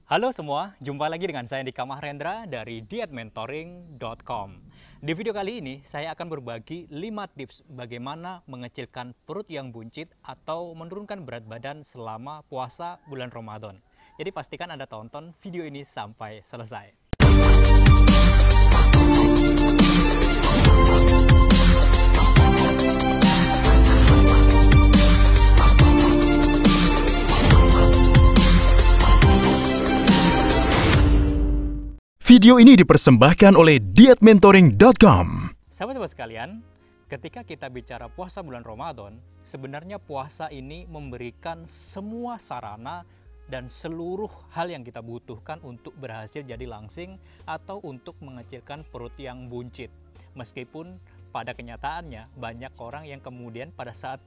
Halo semua, jumpa lagi dengan saya Dika Mahrendra dari dietmentoring.com. Di video kali ini, saya akan berbagi 5 tips bagaimana mengecilkan perut yang buncit atau menurunkan berat badan selama puasa bulan Ramadan. Jadi pastikan Anda tonton video ini sampai selesai. Video ini dipersembahkan oleh dietmentoring.com. Sahabat-sahabat sekalian, ketika kita bicara puasa bulan Ramadan, sebenarnya puasa ini memberikan semua sarana dan seluruh hal yang kita butuhkan untuk berhasil jadi langsing atau untuk mengecilkan perut yang buncit. Meskipun pada kenyataannya banyak orang yang kemudian pada saat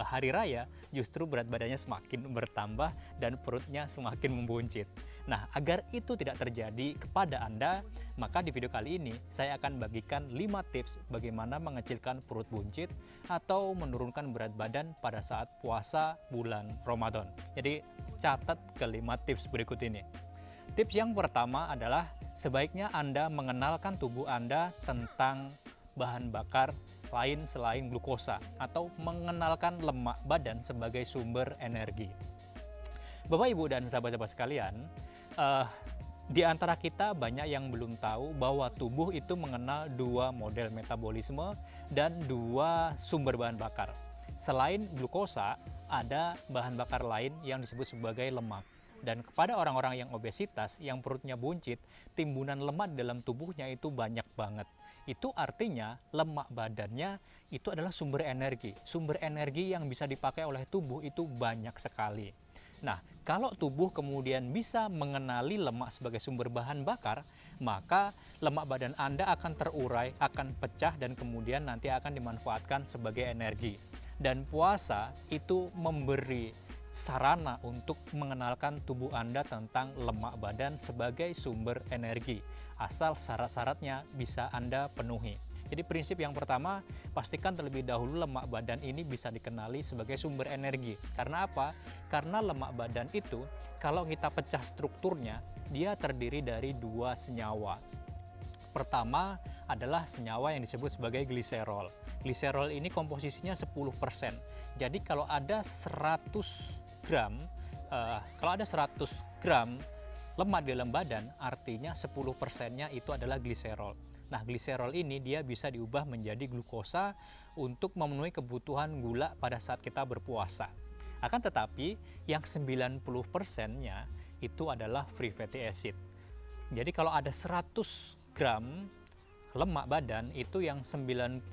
hari raya justru berat badannya semakin bertambah dan perutnya semakin membuncit. Nah, agar itu tidak terjadi kepada Anda, maka di video kali ini saya akan bagikan 5 tips bagaimana mengecilkan perut buncit atau menurunkan berat badan pada saat puasa bulan Ramadan. Jadi catat ke-5 tips berikut ini. Tips yang pertama adalah sebaiknya Anda mengenalkan tubuh Anda tentang bahan bakar lain selain glukosa atau mengenalkan lemak badan sebagai sumber energi. Bapak, Ibu, dan sahabat-sahabat sekalian, di antara kita banyak yang belum tahu bahwa tubuh itu mengenal 2 model metabolisme dan 2 sumber bahan bakar. Selain glukosa, ada bahan bakar lain yang disebut sebagai lemak. Dan kepada orang-orang yang obesitas, yang perutnya buncit, timbunan lemak dalam tubuhnya itu banyak banget. Itu artinya lemak badannya itu adalah sumber energi. Sumber energi yang bisa dipakai oleh tubuh itu banyak sekali. Nah, kalau tubuh kemudian bisa mengenali lemak sebagai sumber bahan bakar, maka lemak badan Anda akan terurai, akan pecah, dan kemudian nanti akan dimanfaatkan sebagai energi. Dan puasa itu memberi sarana untuk mengenalkan tubuh Anda tentang lemak badan sebagai sumber energi, asal syarat-syaratnya bisa Anda penuhi. Jadi prinsip yang pertama, pastikan terlebih dahulu lemak badan ini bisa dikenali sebagai sumber energi. Karena apa? Karena lemak badan itu, kalau kita pecah strukturnya, dia terdiri dari 2 senyawa. Pertama adalah senyawa yang disebut sebagai gliserol. Gliserol ini komposisinya 10%. Jadi kalau ada 100 gram lemak di dalam badan, artinya 10%-nya itu adalah gliserol. Nah, gliserol ini dia bisa diubah menjadi glukosa untuk memenuhi kebutuhan gula pada saat kita berpuasa. Akan tetapi, yang 90%-nya itu adalah free fatty acid. Jadi kalau ada 100 gram lemak badan, itu yang 90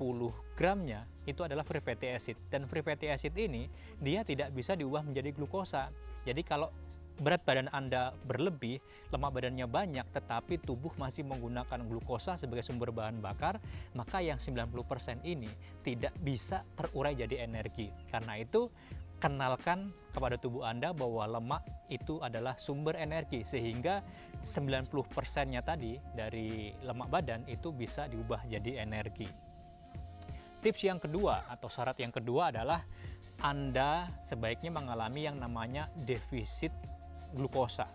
gramnya itu adalah free fatty acid. Dan free fatty acid ini dia tidak bisa diubah menjadi glukosa. Jadi kalau berat badan Anda berlebih, lemak badannya banyak, tetapi tubuh masih menggunakan glukosa sebagai sumber bahan bakar, maka yang 90% ini tidak bisa terurai jadi energi. Karena itu, kenalkan kepada tubuh Anda bahwa lemak itu adalah sumber energi, sehingga 90%-nya tadi dari lemak badan itu bisa diubah jadi energi. Tips yang kedua atau syarat yang kedua adalah Anda sebaiknya mengalami yang namanya defisit glukosa.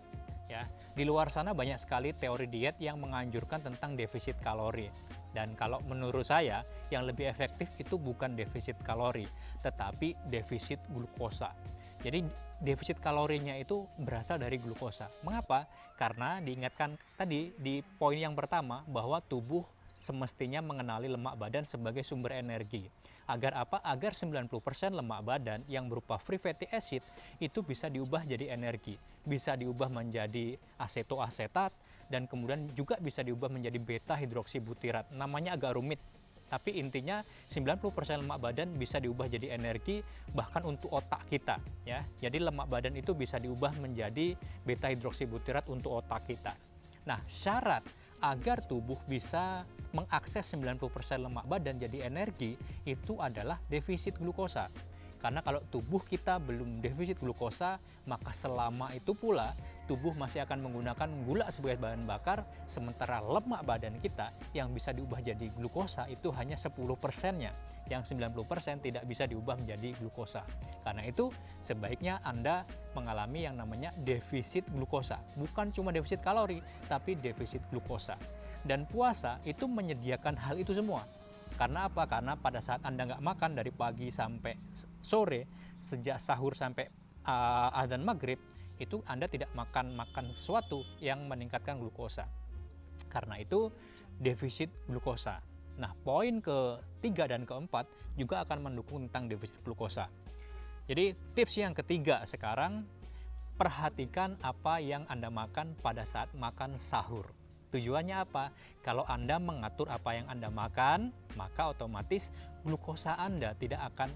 Ya, di luar sana banyak sekali teori diet yang menganjurkan tentang defisit kalori. Dan kalau menurut saya, yang lebih efektif itu bukan defisit kalori, tetapi defisit glukosa. Jadi defisit kalorinya itu berasal dari glukosa. Mengapa? Karena diingatkan tadi di poin yang pertama bahwa tubuh semestinya mengenali lemak badan sebagai sumber energi. Agar apa? Agar 90% lemak badan yang berupa free fatty acid itu bisa diubah jadi energi. Bisa diubah menjadi asetoasetat dan kemudian juga bisa diubah menjadi beta hidroksibutirat. Namanya agak rumit, tapi intinya 90% lemak badan bisa diubah jadi energi bahkan untuk otak kita, ya. Jadi lemak badan itu bisa diubah menjadi beta hidroksibutirat untuk otak kita. Nah, syarat agar tubuh bisa mengakses 90% lemak badan jadi energi itu adalah defisit glukosa. Karena kalau tubuh kita belum defisit glukosa, maka selama itu pula tubuh masih akan menggunakan gula sebagai bahan bakar, sementara lemak badan kita yang bisa diubah jadi glukosa itu hanya 10%-nya, yang 90% tidak bisa diubah menjadi glukosa. Karena itu sebaiknya Anda mengalami yang namanya defisit glukosa. Bukan cuma defisit kalori, tapi defisit glukosa. Dan puasa itu menyediakan hal itu semua. Karena apa? Karena pada saat Anda nggak makan dari pagi sampai sore, sejak sahur sampai adzan maghrib, itu Anda tidak makan sesuatu yang meningkatkan glukosa. Karena itu defisit glukosa. Nah, poin ketiga dan keempat juga akan mendukung tentang defisit glukosa. Jadi tips yang ketiga sekarang, perhatikan apa yang Anda makan pada saat makan sahur. Tujuannya apa? Kalau Anda mengatur apa yang Anda makan, maka otomatis glukosa Anda tidak akan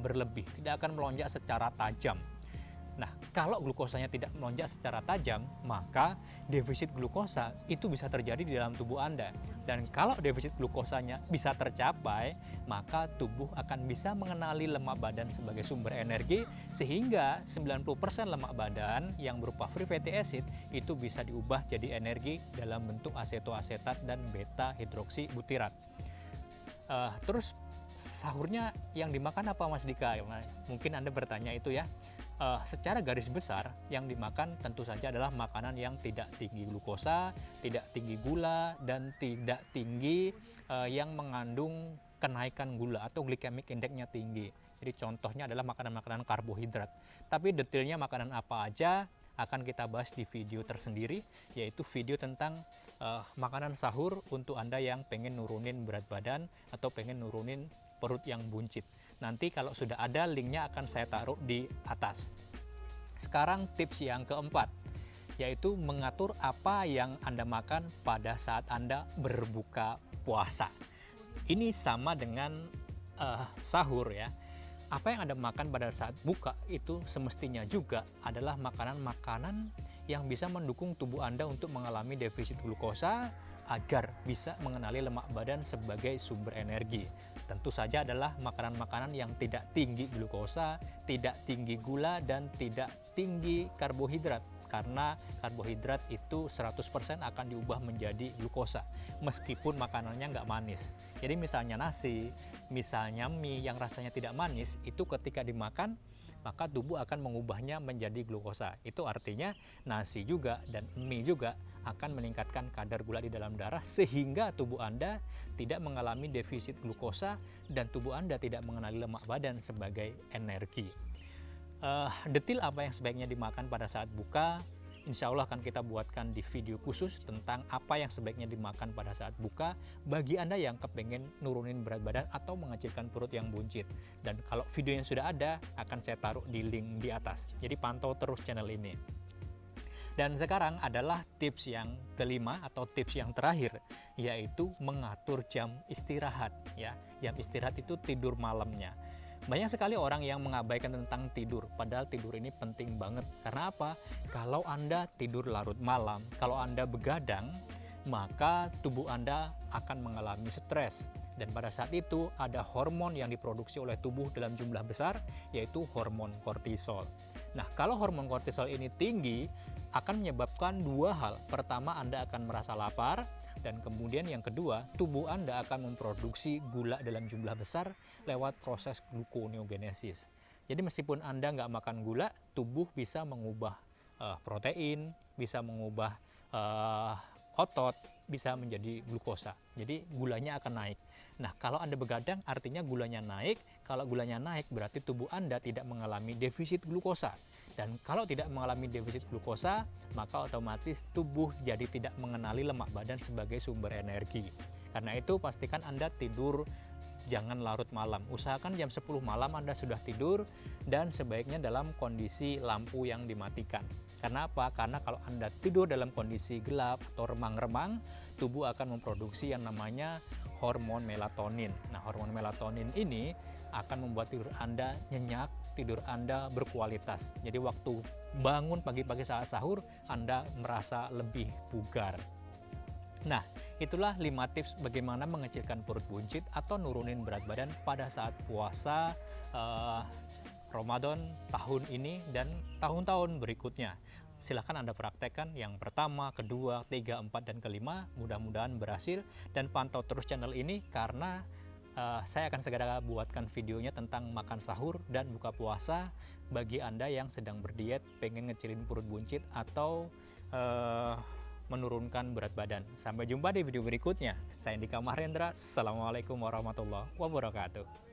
berlebih, tidak akan melonjak secara tajam. Nah, kalau glukosanya tidak melonjak secara tajam, maka defisit glukosa itu bisa terjadi di dalam tubuh Anda. Dan kalau defisit glukosanya bisa tercapai, maka tubuh akan bisa mengenali lemak badan sebagai sumber energi, sehingga 90% lemak badan yang berupa free fatty acid itu bisa diubah jadi energi dalam bentuk asetoasetat dan beta hidroksibutirat. Terus sahurnya yang dimakan apa, Mas Dika? Mungkin Anda bertanya itu ya. Secara garis besar yang dimakan tentu saja adalah makanan yang tidak tinggi glukosa, tidak tinggi gula, dan tidak tinggi yang mengandung kenaikan gula atau glycemic index-nya tinggi. Jadi contohnya adalah makanan-makanan karbohidrat. Tapi detailnya makanan apa aja akan kita bahas di video tersendiri, yaitu video tentang makanan sahur untuk Anda yang pengen nurunin berat badan atau pengen nurunin perut yang buncit. Nanti kalau sudah ada, linknya akan saya taruh di atas. Sekarang tips yang keempat, yaitu mengatur apa yang Anda makan pada saat Anda berbuka puasa. Ini sama dengan sahur ya. Apa yang Anda makan pada saat buka itu semestinya juga adalah makanan-makanan yang bisa mendukung tubuh Anda untuk mengalami defisit glukosa, agar bisa mengenali lemak badan sebagai sumber energi. Tentu saja adalah makanan-makanan yang tidak tinggi glukosa, tidak tinggi gula, dan tidak tinggi karbohidrat. Karena karbohidrat itu 100% akan diubah menjadi glukosa, meskipun makanannya nggak manis. Jadi misalnya nasi, misalnya mie yang rasanya tidak manis, itu ketika dimakan, maka tubuh akan mengubahnya menjadi glukosa. Itu artinya nasi juga dan mie juga akan meningkatkan kadar gula di dalam darah, sehingga tubuh Anda tidak mengalami defisit glukosa dan tubuh Anda tidak mengenali lemak badan sebagai energi. Detail apa yang sebaiknya dimakan pada saat buka, insya Allah akan kita buatkan di video khusus tentang apa yang sebaiknya dimakan pada saat buka bagi Anda yang kepengen nurunin berat badan atau mengecilkan perut yang buncit. Dan kalau video yang sudah ada, akan saya taruh di link di atas. Jadi pantau terus channel ini. Dan sekarang adalah tips yang kelima atau tips yang terakhir, yaitu mengatur jam istirahat. Ya, jam istirahat itu tidur malamnya. Banyak sekali orang yang mengabaikan tentang tidur, padahal tidur ini penting banget. Karena apa? Kalau Anda tidur larut malam, kalau Anda begadang, maka tubuh Anda akan mengalami stres. Dan pada saat itu ada hormon yang diproduksi oleh tubuh dalam jumlah besar, yaitu hormon kortisol. Nah, kalau hormon kortisol ini tinggi, akan menyebabkan dua hal. Pertama, Anda akan merasa lapar, dan kemudian yang kedua, tubuh Anda akan memproduksi gula dalam jumlah besar lewat proses gluconeogenesis. Jadi meskipun Anda nggak makan gula, tubuh bisa mengubah protein, bisa mengubah otot, bisa menjadi glukosa. Jadi gulanya akan naik. Nah, kalau Anda begadang artinya gulanya naik. Kalau gulanya naik berarti tubuh Anda tidak mengalami defisit glukosa. Dan kalau tidak mengalami defisit glukosa, maka otomatis tubuh jadi tidak mengenali lemak badan sebagai sumber energi. Karena itu pastikan Anda tidur jangan larut malam. Usahakan jam 10 malam Anda sudah tidur, dan sebaiknya dalam kondisi lampu yang dimatikan. Karena apa? Karena kalau Anda tidur dalam kondisi gelap atau remang-remang, tubuh akan memproduksi yang namanya hormon melatonin. Nah, hormon melatonin ini akan membuat tidur Anda nyenyak, tidur Anda berkualitas. Jadi waktu bangun pagi-pagi saat sahur, Anda merasa lebih bugar. Nah, itulah 5 tips bagaimana mengecilkan perut buncit atau nurunin berat badan pada saat puasa uh, Ramadan tahun ini dan tahun-tahun berikutnya. Silahkan Anda praktekkan yang pertama, kedua, ketiga, empat, dan kelima. Mudah-mudahan berhasil dan pantau terus channel ini karena saya akan segera buatkan videonya tentang makan sahur dan buka puasa bagi Anda yang sedang berdiet, pengen ngecilin perut buncit atau menurunkan berat badan. Sampai jumpa di video berikutnya. Saya Andika Mahrendra. Assalamualaikum warahmatullahi wabarakatuh.